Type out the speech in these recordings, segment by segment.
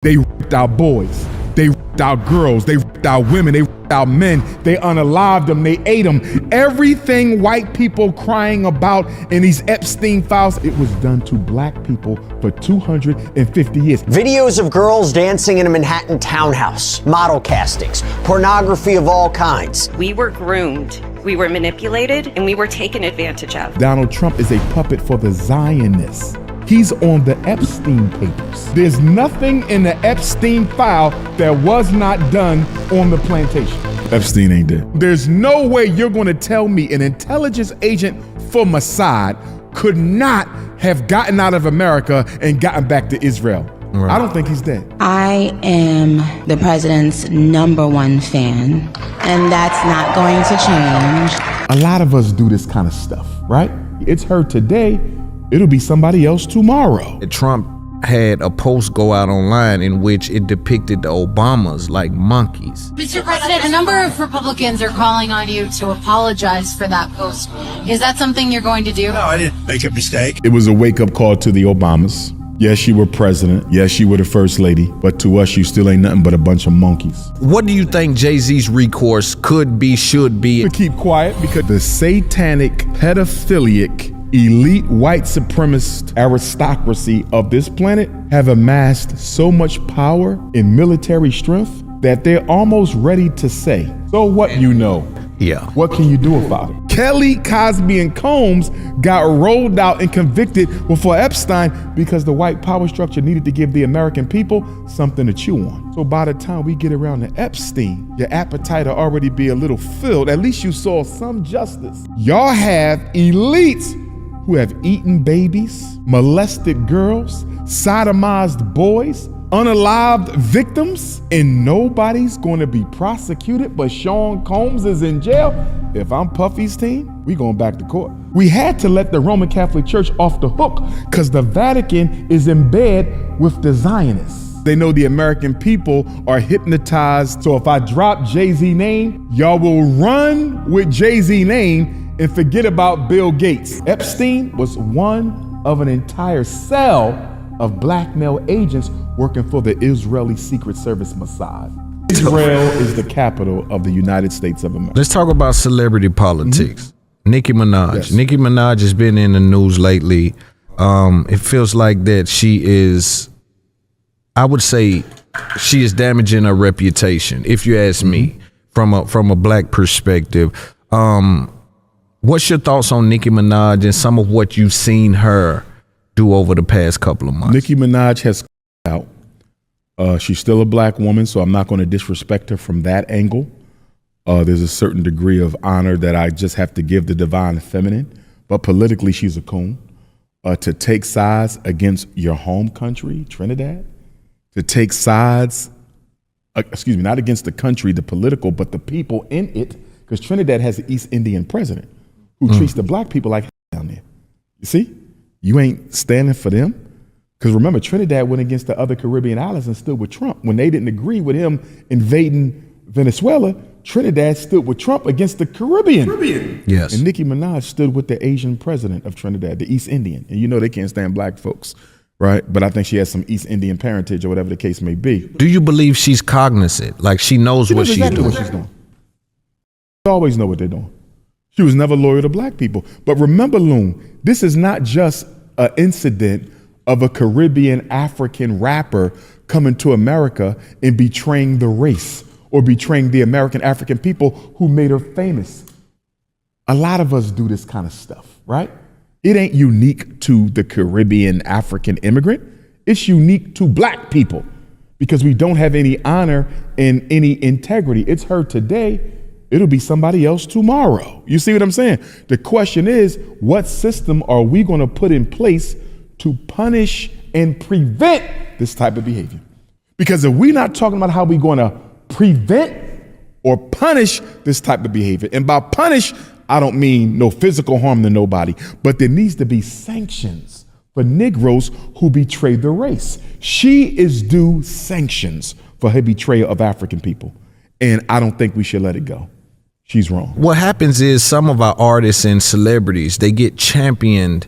They ripped our boys. They ripped our girls. They ripped our women. They ripped our men. They unalived them. They ate them. Everything white people crying about in these Epstein files, it was done to black people for 250 years. Videos of girls dancing in a Manhattan townhouse, model castings, pornography of all kinds. We were groomed, we were manipulated, and we were taken advantage of. Donald Trump is a puppet for the Zionists. He's on the Epstein papers. There's nothing in the Epstein file that was not done on the plantation. Epstein ain't dead. There's no way you're going to tell me an intelligence agent for Mossad could not have gotten out of America and gotten back to Israel. Right. I don't think he's dead. I am the president's #1 fan, and that's not going to change. A lot of us do this kind of stuff, right? It's her today. It'll be somebody else tomorrow. Trump had a post go out online in which it depicted the Obamas like monkeys. Mr. President, a number of Republicans are calling on you to apologize for that post. Is that something you're going to do? No, I didn't make a mistake. It was a wake-up call to the Obamas. Yes, you were president. Yes, you were the first lady. But to us, you still ain't nothing but a bunch of monkeys. What do you think Jay-Z's recourse could be, should be? To keep quiet, because the satanic, pedophilic, elite white supremacist aristocracy of this planet have amassed so much power and military strength that they're almost ready to say, so what you know? Yeah. What can you do about it? Kelly, Cosby, and Combs got rolled out and convicted before Epstein because the white power structure needed to give the American people something to chew on. So by the time we get around to Epstein, your appetite will already be a little filled. At least you saw some justice. Y'all have elites who have eaten babies, molested girls, sodomized boys, unalived victims, and nobody's going to be prosecuted, but Sean Combs is in jail. If I'm Puffy's team, we going back to court. We had to let the Roman Catholic Church off the hook because the Vatican is in bed with the Zionists. They know the American people are hypnotized. So if I drop Jay-Z name, y'all will run with Jay-Z name and forget about Bill Gates. Epstein was one of an entire cell of blackmail agents working for the Israeli Secret Service Mossad. Israel is the capital of the United States of America. Let's talk about celebrity politics. Nicki Minaj. Yes. Nicki Minaj has been in the news lately. It feels like that she is, I would say, she is damaging her reputation, if you ask me, from a black perspective. What's your thoughts on Nicki Minaj and some of what you've seen her do over the past couple of months? Nicki Minaj has out. She's still a black woman, so I'm not going to disrespect her from that angle. There's a certain degree of honor that I just have to give the divine feminine. But politically, she's a coon. To take sides against your home country, Trinidad, to take sides, not against the country, the political, but the people in it, because Trinidad has an East Indian president who treats the black people like down there. You see? You ain't standing for them. Because remember, Trinidad went against the other Caribbean islands and stood with Trump. When they didn't agree with him invading Venezuela, Trinidad stood with Trump against the Caribbean. Yes. And Nicki Minaj stood with the Asian president of Trinidad, the East Indian. And you know they can't stand black folks, right? But I think she has some East Indian parentage or whatever the case may be. Do you believe she's cognizant? Like she knows what she's doing? What she's doing. She always know what they're doing. She was never loyal to black people. But remember, Loon, this is not just an incident of a Caribbean African rapper coming to America and betraying the race or betraying the American African people who made her famous. A lot of us do this kind of stuff, right? It ain't unique to the Caribbean African immigrant. It's unique to black people because we don't have any honor and any integrity. It's her today. It'll be somebody else tomorrow. You see what I'm saying? The question is, what system are we going to put in place to punish and prevent this type of behavior? Because if we're not talking about how we're going to prevent or punish this type of behavior, and by punish, I don't mean no physical harm to nobody, but there needs to be sanctions for Negroes who betray the race. She is due sanctions for her betrayal of African people. And I don't think we should let it go. She's wrong. What happens is some of our artists and celebrities, they get championed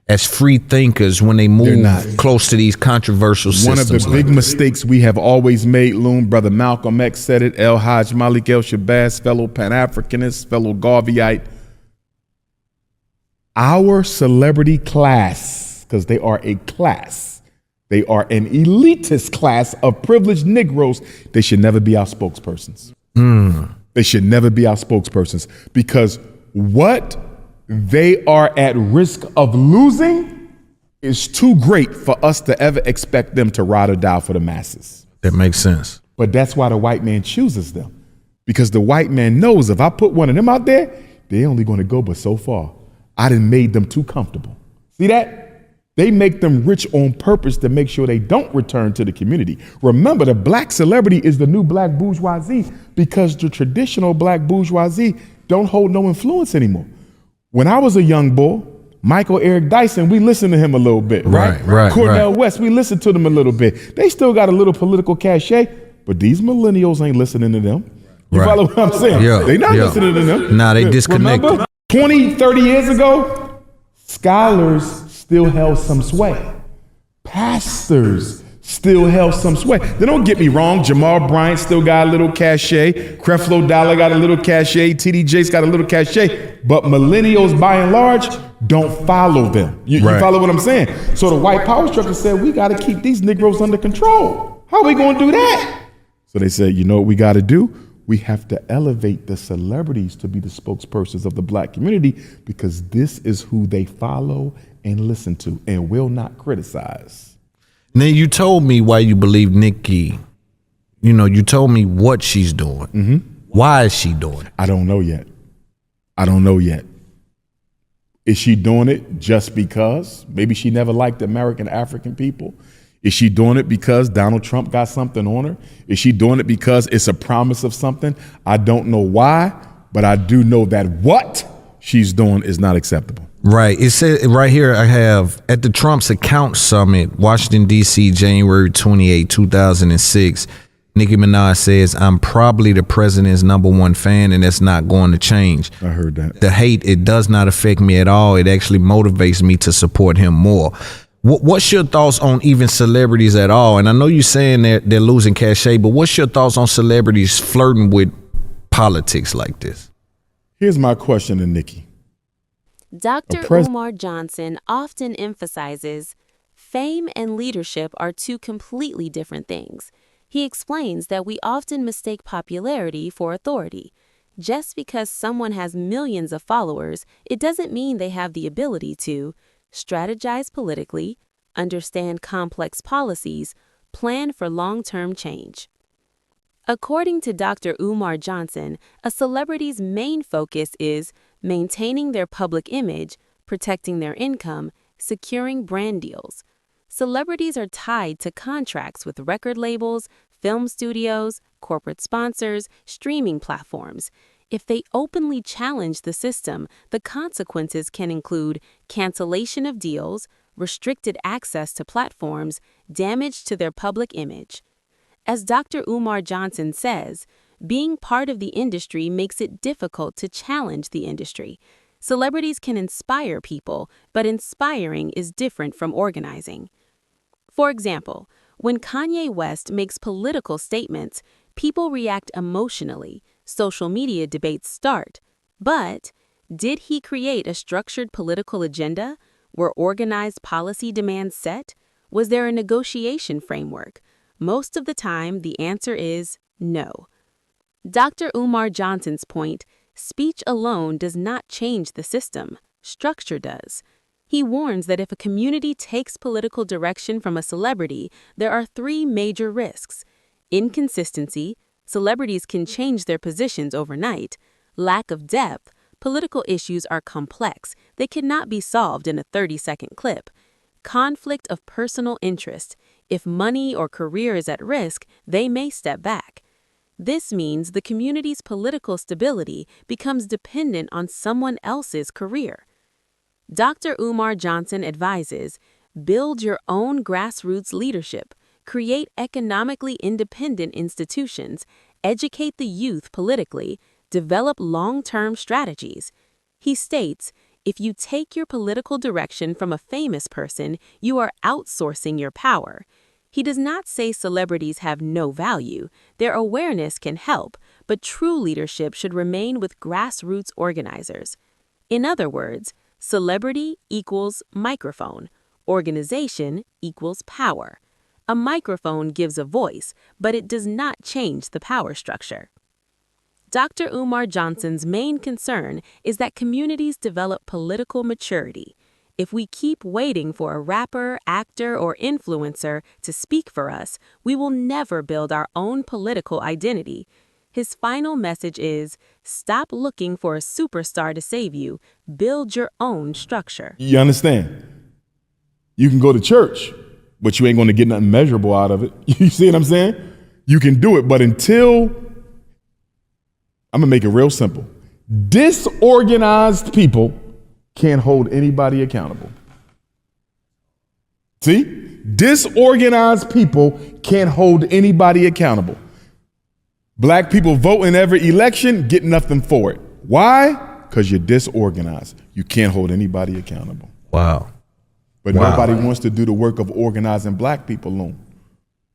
as free thinkers when they move not. close to these controversial One of systems. the big mistakes we have always made, Loon, Brother Malcolm X said it, El Hajj Malik El Shabazz, fellow Pan-Africanist, fellow Garveyite. Our celebrity class, because they are a class, they are an elitist class of privileged Negroes, they should never be our spokespersons. They should never be our spokespersons, because what they are at risk of losing is too great for us to ever expect them to ride or die for the masses. That makes sense. But that's why the white man chooses them, because the white man knows if I put one of them out there, they're only going to go but so far. I done made them too comfortable. See that? They make them rich on purpose to make sure they don't return to the community. Remember, the black celebrity is the new black bourgeoisie, because the traditional black bourgeoisie don't hold no influence anymore. When I was a young boy, Michael Eric Dyson, we listened to him a little bit, right? Cornel West, we listened to them a little bit. They still got a little political cachet, but these millennials ain't listening to them. You follow what I'm saying? They not listening to them. Nah, they disconnected. Remember, 20, 30 years ago, scholars still held some sway. Pastors still held some sway. Then don't get me wrong, Jamal Bryant still got a little cachet, Creflo Dollar got a little cachet, TD Jakes got a little cachet, but millennials by and large don't follow them. You follow what I'm saying? So the white power structure said, we got to keep these Negroes under control. How are we going to do that? So they said, you know what we got to do? We have to elevate the celebrities to be the spokespersons of the black community, because this is who they follow and listen to and will not criticize. Now, you told me why you believe Nicki. You know, you told me what she's doing. Mm-hmm. Why is she doing it? I don't know yet. Is she doing it just because? Maybe she never liked American African people. Is she doing it because Donald Trump got something on her? Is she doing it because it's a promise of something? I don't know why, but I do know that what she's doing is not acceptable. Right. It says right here, I have at the Trump's Account Summit, Washington, D.C., January 28, 2006, Nicki Minaj says, I'm probably the president's #1 fan, and that's not going to change. I heard that. The hate, it does not affect me at all. It actually motivates me to support him more. What's your thoughts on even celebrities at all? And I know you're saying that they're losing cachet, but what's your thoughts on celebrities flirting with politics like this? Here's my question to Nicki. Dr. Umar Johnson often emphasizes fame and leadership are two completely different things. He explains that we often mistake popularity for authority. Just because someone has millions of followers, it doesn't mean they have the ability to strategize politically, understand complex policies, plan for long-term change. According to Dr. Umar Johnson, a celebrity's main focus is maintaining their public image, protecting their income, securing brand deals. Celebrities are tied to contracts with record labels, film studios, corporate sponsors, streaming platforms. If they openly challenge the system, the consequences can include cancellation of deals, restricted access to platforms, damage to their public image. As Dr. Umar Johnson says, being part of the industry makes it difficult to challenge the industry. Celebrities can inspire people, but inspiring is different from organizing. For example, when Kanye West makes political statements, people react emotionally. Social media debates start. But did he create a structured political agenda? Were organized policy demands set? Was there a negotiation framework? Most of the time, the answer is no. Dr. Umar Johnson's point, speech alone does not change the system. Structure does. He warns that if a community takes political direction from a celebrity, there are 3 major risks. Inconsistency, celebrities can change their positions overnight. Lack of depth, political issues are complex. They cannot be solved in a 30-second clip. Conflict of personal interest. If money or career is at risk, they may step back. This means the community's political stability becomes dependent on someone else's career. Dr. Umar Johnson advises, build your own grassroots leadership, create economically independent institutions, educate the youth politically, develop long-term strategies. He states, If you take your political direction from a famous person, you are outsourcing your power. He does not say celebrities have no value. Their awareness can help, but true leadership should remain with grassroots organizers. In other words, celebrity equals microphone. Organization equals power. A microphone gives a voice, but it does not change the power structure. Dr. Umar Johnson's main concern is that communities develop political maturity. If we keep waiting for a rapper, actor, or influencer to speak for us, we will never build our own political identity. His final message is, stop looking for a superstar to save you. Build your own structure. You understand? You can go to church, but you ain't going to get nothing measurable out of it. You see what I'm saying? You can do it, but until, I'm going to make it real simple. Disorganized people can't hold anybody accountable. See? Disorganized people can't hold anybody accountable. Black people vote in every election, get nothing for it. Why? Because you're disorganized. You can't hold anybody accountable. Wow. But nobody wants to do the work of organizing black people, Loon.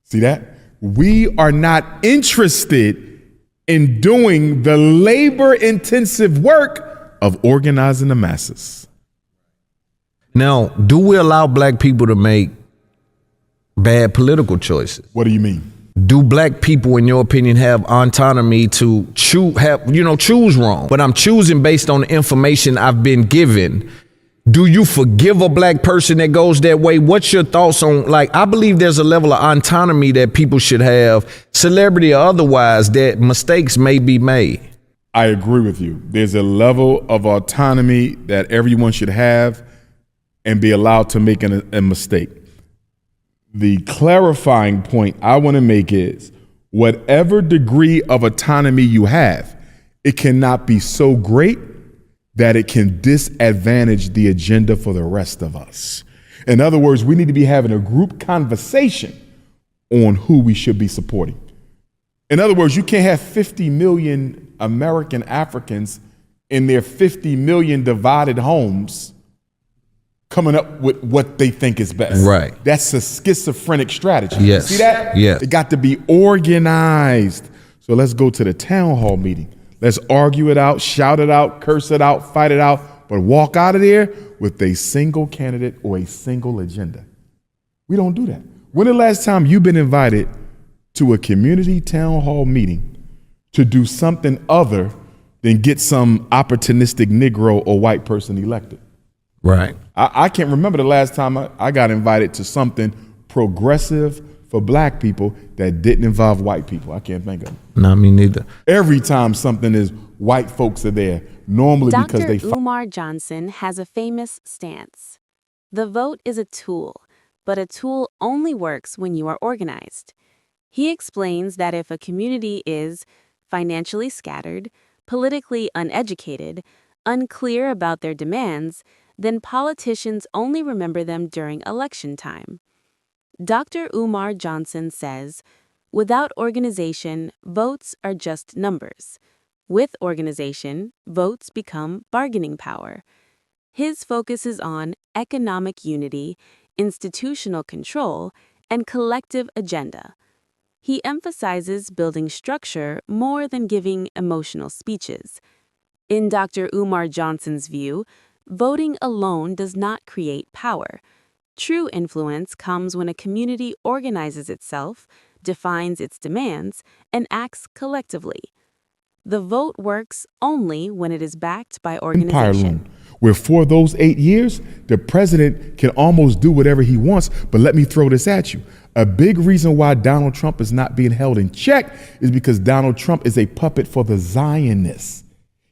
See that? We are not interested in doing the labor-intensive work of organizing the masses. Now, do we allow black people to make bad political choices? What do you mean? Do black people, in your opinion, have autonomy to choose wrong? But I'm choosing based on the information I've been given. Do you forgive a black person that goes that way? What's your thoughts on, I believe there's a level of autonomy that people should have, celebrity or otherwise, that mistakes may be made. I agree with you. There's a level of autonomy that everyone should have and be allowed to make a mistake. The clarifying point I want to make is whatever degree of autonomy you have, it cannot be so great that it can disadvantage the agenda for the rest of us. In other words, we need to be having a group conversation on who we should be supporting. In other words, you can't have 50 million American Africans in their 50 million divided homes coming up with what they think is best. Right. That's a schizophrenic strategy. Yes. See that? Yes. It got to be organized. So let's go to the town hall meeting. Let's argue it out, shout it out, curse it out, fight it out, but walk out of there with a single candidate or a single agenda. We don't do that. When the last time you've been invited to a community town hall meeting to do something other than get some opportunistic Negro or white person elected? Right. I can't remember the last time I got invited to something progressive for black people that didn't involve white people. I can't think of it. No, me neither. Every time something is white folks are there, normally because they Dr. Umar Johnson has a famous stance. The vote is a tool, but a tool only works when you are organized. He explains that if a community is financially scattered, politically uneducated, unclear about their demands, then politicians only remember them during election time. Dr. Umar Johnson says, without organization, votes are just numbers. With organization, votes become bargaining power. His focus is on economic unity, institutional control, and collective agenda. He emphasizes building structure more than giving emotional speeches. In Dr. Umar Johnson's view, voting alone does not create power. True influence comes when a community organizes itself, defines its demands, and acts collectively. The vote works only when it is backed by organization. Where for those 8 years, the president can almost do whatever he wants. But let me throw this at you. A big reason why Donald Trump is not being held in check is because Donald Trump is a puppet for the Zionists.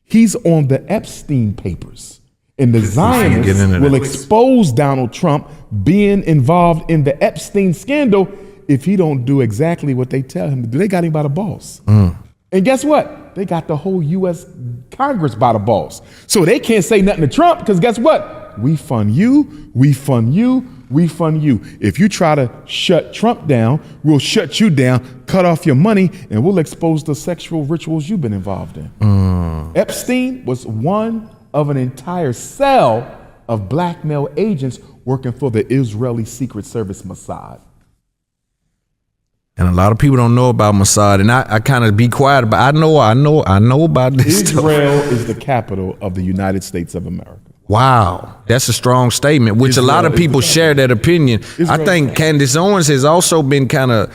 He's on the Epstein papers. And the Zionists will expose Donald Trump being involved in the Epstein scandal if he don't do exactly what they tell him to do. They got him by the balls. And guess what? They got the whole U.S. Congress by the balls. So they can't say nothing to Trump because guess what? We fund you, we fund you, we fund you. If you try to shut Trump down, we'll shut you down, cut off your money, and we'll expose the sexual rituals you've been involved in. Epstein was one of an entire cell of blackmail agents working for the Israeli Secret Service Mossad. And a lot of people don't know about Mossad, and I kind of be quiet about. I know about this. Israel is the capital of the United States of America. Wow, that's a strong statement, which Israel a lot of people share that opinion. I think Candace Owens has also been kind of,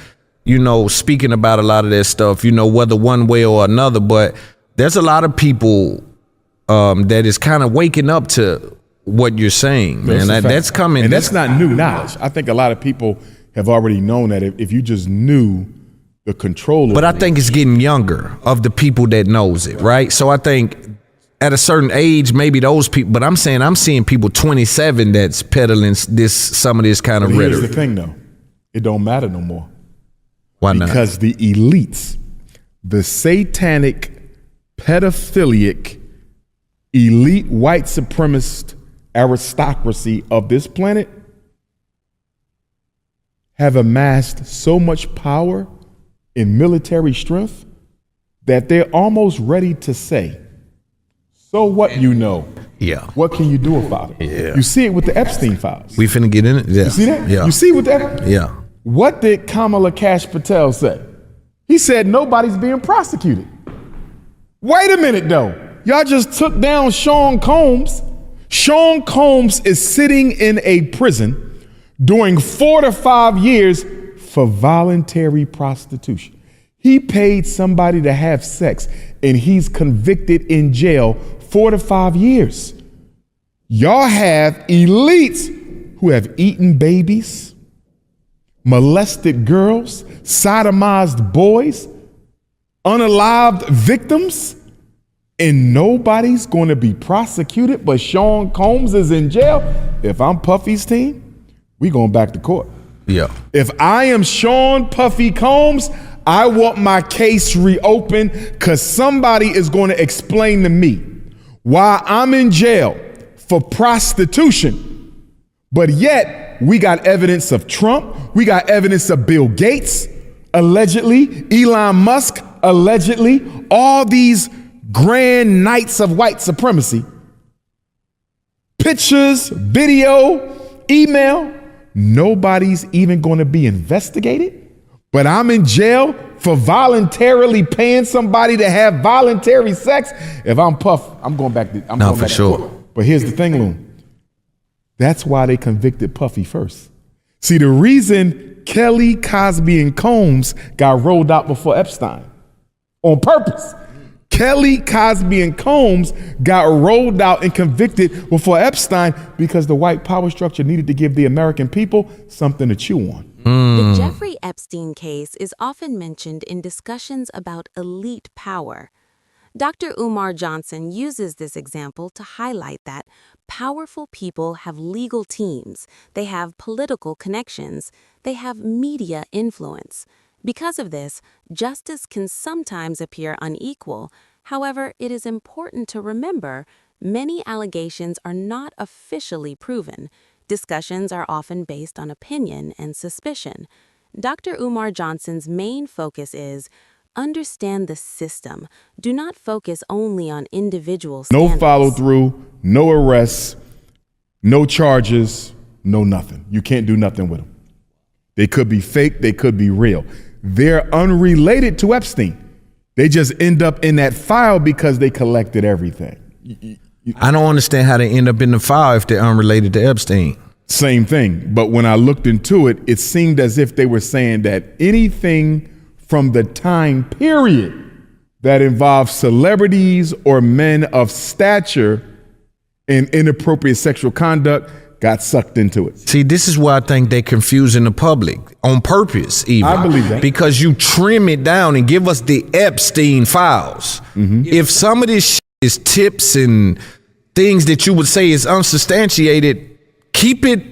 speaking about a lot of that stuff, whether one way or another. But there's a lot of people that is kind of waking up to what you're saying, man. That's coming. And that's not new knowledge. I think a lot of people have already known that if you just knew the control. But I think it's getting younger of the people that knows it, right? So I think at a certain age, maybe those people, but I'm seeing people 27 that's peddling some of this kind of rhetoric. Here's the thing though, it don't matter no more. Why not? Because the elites, the satanic, pedophilic, elite white supremacist aristocracy of this planet have amassed so much power in military strength that they're almost ready to say, so what Yeah. What can you do about it? Yeah. You see it with the Epstein files. We finna get in it? Yeah. You see that? Yeah. You see with that? Yeah. What did Kamala Kash Patel say? He said nobody's being prosecuted. Wait a minute though. Y'all just took down Sean Combs. Sean Combs is sitting in a prison doing 4 to 5 years for voluntary prostitution. He paid somebody to have sex and he's convicted in jail 4 to 5 years. Y'all have elites who have eaten babies, molested girls, sodomized boys, unalived victims, and nobody's going to be prosecuted, but Sean Combs is in jail. If I'm Puffy's team, we going back to court. Yeah. If I am Sean Puffy Combs, I want my case reopened because somebody is going to explain to me why I'm in jail for prostitution, but yet we got evidence of Trump, we got evidence of Bill Gates, allegedly, Elon Musk, allegedly, all these grand knights of white supremacy, pictures, video, email. Nobody's even going to be investigated, but I'm in jail for voluntarily paying somebody to have voluntary sex. If I'm Puff, I'm going back to court. But here's the thing, Loon. That's why they convicted Puffy first. See, the reason Kelly, Cosby, and Combs got rolled out before Epstein on purpose. Kelly, Cosby, and Combs got rolled out and convicted before Epstein because the white power structure needed to give the American people something to chew on. The Jeffrey Epstein case is often mentioned in discussions about elite power. Dr. Umar Johnson uses this example to highlight that powerful people have legal teams, they have political connections, they have media influence. Because of this, justice can sometimes appear unequal. However, it is important to remember many allegations are not officially proven. Discussions are often based on opinion and suspicion. Dr. Umar Johnson's main focus is understand the system. Do not focus only on individual scandals. No follow through, no arrests, no charges, no nothing. You can't do nothing with them. They could be fake, they could be real. They're unrelated to Epstein. They just end up in that file because they collected everything. I don't understand how they end up in the file if they're unrelated to Epstein. Same thing. But when I looked into it, it seemed as if they were saying that anything from the time period that involves celebrities or men of stature and inappropriate sexual conduct got sucked into it. See, this is why I think they're confusing the public on purpose, even. I believe that. Because you trim it down and give us the Epstein files. Mm-hmm. If some of this shit is tips and things that you would say is unsubstantiated, keep it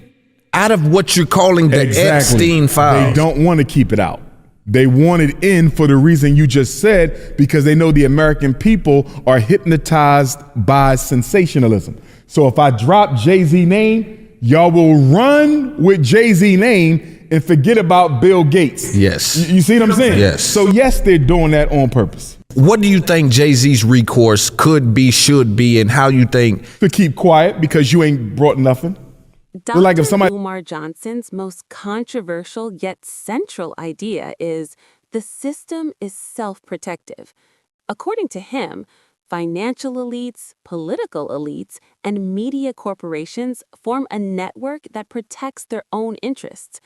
out of what you're calling the Epstein files. They don't want to keep it out. They want it in for the reason you just said, because they know the American people are hypnotized by sensationalism. So if I drop Jay-Z name, y'all will run with Jay-Z name and forget about Bill Gates. Yes. You see what I'm saying? Yes. So yes, they're doing that on purpose. What do you think Jay-Z's recourse could be, should be, and how you think? To keep quiet because you ain't brought nothing. Dr. Like if somebody- Umar Johnson's most controversial yet central idea is the system is self-protective. According to him, financial elites, political elites, and media corporations form a network that protects their own interests.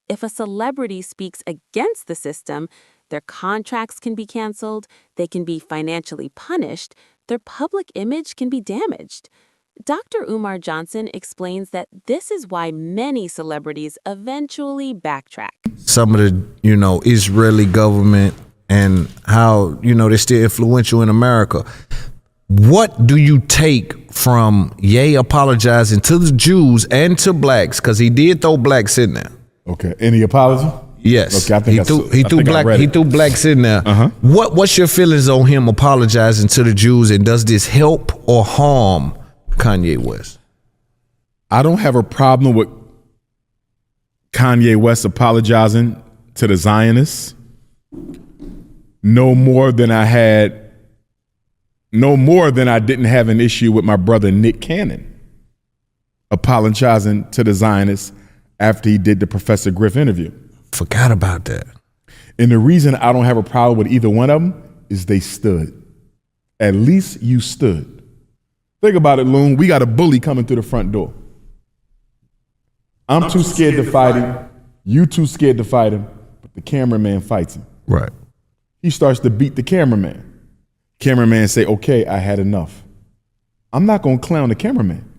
If a celebrity speaks against the system, their contracts can be canceled, they can be financially punished, their public image can be damaged. Dr. Umar Johnson explains that this is why many celebrities eventually backtrack. Some of the, Israeli government and how, they're still influential in America. What do you take from Ye apologizing to the Jews and to blacks? Because he did throw blacks in there. Okay. Any apology? Yes. Okay, I think he threw blacks in there. What's your feelings on him apologizing to the Jews, and does this help or harm Kanye West? I don't have a problem with Kanye West apologizing to the Zionists. No more than I didn't have an issue with my brother Nick Cannon apologizing to the Zionists after he did the Professor Griff interview. Forgot about that. And the reason I don't have a problem with either one of them is they stood. At least you stood. Think about it, Loon. We got a bully coming through the front door. I'm too scared to fight him. You too scared to fight him. But the cameraman fights him. Right. He starts to beat the cameraman. Cameraman say, okay, I had enough. I'm not going to clown the cameraman.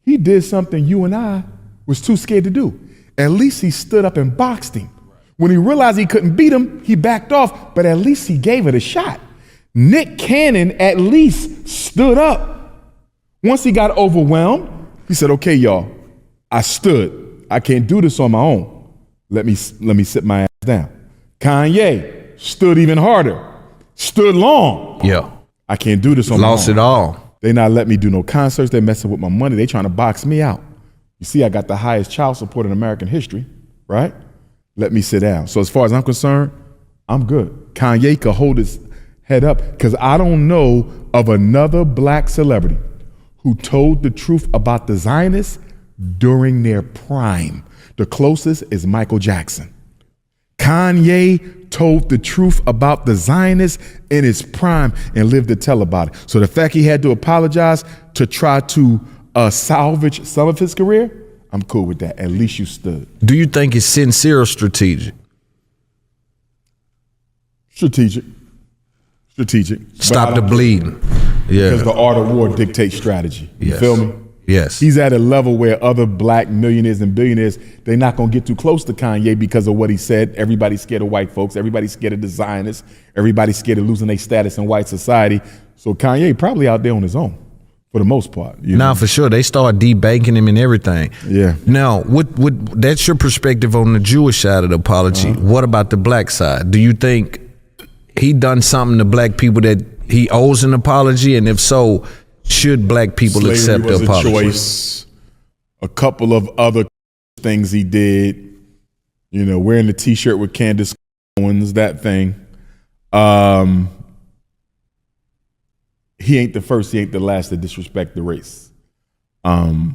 He did something you and I was too scared to do. At least he stood up and boxed him. When he realized he couldn't beat him, he backed off, but at least he gave it a shot. Nick Cannon at least stood up. Once he got overwhelmed, he said, okay, y'all, I stood. I can't do this on my own. Let me sit my ass down. Kanye stood even harder. Stood long. Yeah. I can't do this on my own. Lost it all. They not letting me do no concerts. They messing with my money. They trying to box me out. You see, I got the highest child support in American history, right? Let me sit down. So as far as I'm concerned, I'm good. Kanye could hold his head up because I don't know of another black celebrity who told the truth about the Zionists during their prime. The closest is Michael Jackson. Kanye told the truth about the Zionists in his prime and lived to tell about it. So the fact he had to apologize to try to salvage some of his career, I'm cool with that. At least you stood. Do you think it's sincere or strategic? Strategic. Stop the bleeding. Yeah. Because the art of war dictates strategy. You feel me? Yes. He's at a level where other black millionaires and billionaires, they're not going to get too close to Kanye because of what he said. Everybody's scared of white folks. Everybody's scared of the Zionists. Everybody's scared of losing their status in white society. So Kanye probably out there on his own for the most part. Now, for sure. They start debanking him and everything. Yeah. Now, that's your perspective on the Jewish side of the apology. What about the black side? Do you think he done something to black people that he owes an apology? And if so, should black people Slavery accept the was apology? a choice. A couple of other things he did, wearing the T-shirt with Candace Owens, that thing. He ain't the first, he ain't the last to disrespect the race. But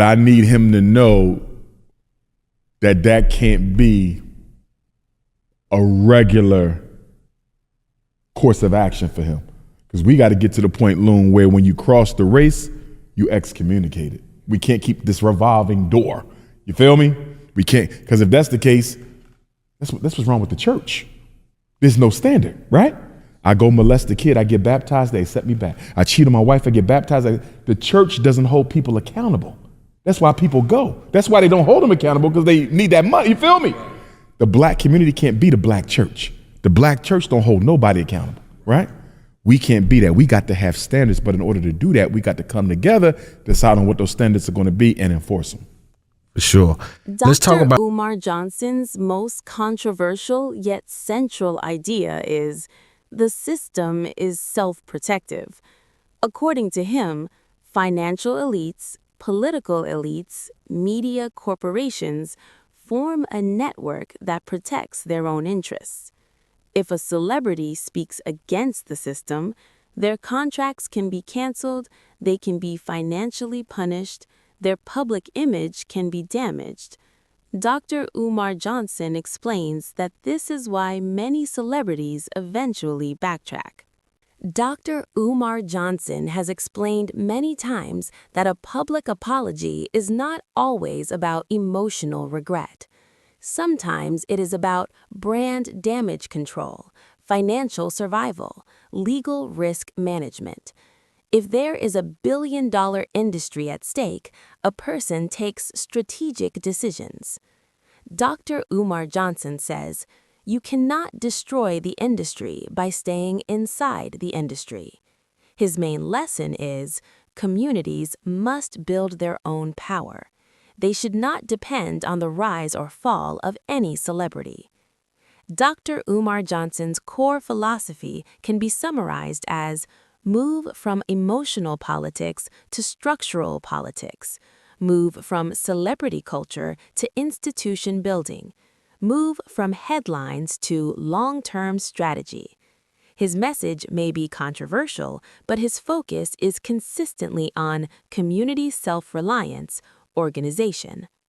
I need him to know that can't be a regular course of action for him. Because we got to get to the point, Loon, where when you cross the race, you excommunicate it. We can't keep this revolving door. You feel me? We can't. Because if that's the case, that's what's wrong with the church. There's no standard, right? I go molest a kid, I get baptized, they accept me back. I cheat on my wife, I get baptized. The church doesn't hold people accountable. That's why people go. That's why they don't hold them accountable, because they need that money. You feel me? The black community can't be the black church. The black church don't hold nobody accountable, right? We can't be that. We got to have standards, but in order to do that, we got to come together, decide on what those standards are going to be, and enforce them. For sure. Let's talk about Umar Johnson's most controversial yet central idea is the system is self-protective. According to him, financial elites, political elites, media corporations form a network that protects their own interests. If a celebrity speaks against the system, their contracts can be canceled, they can be financially punished, their public image can be damaged. Dr. Umar Johnson explains that this is why many celebrities eventually backtrack. Dr. Umar Johnson has explained many times that a public apology is not always about emotional regret. Sometimes it is about brand damage control, financial survival, legal risk management. If there is a billion-dollar industry at stake, a person takes strategic decisions. Dr. Umar Johnson says, "You cannot destroy the industry by staying inside the industry." His main lesson is, communities must build their own power. They should not depend on the rise or fall of any celebrity. Dr. Umar Johnson's core philosophy can be summarized as move from emotional politics to structural politics, move from celebrity culture to institution building, move from headlines to long-term strategy. His message may be controversial, but his focus is consistently on community self-reliance, organization.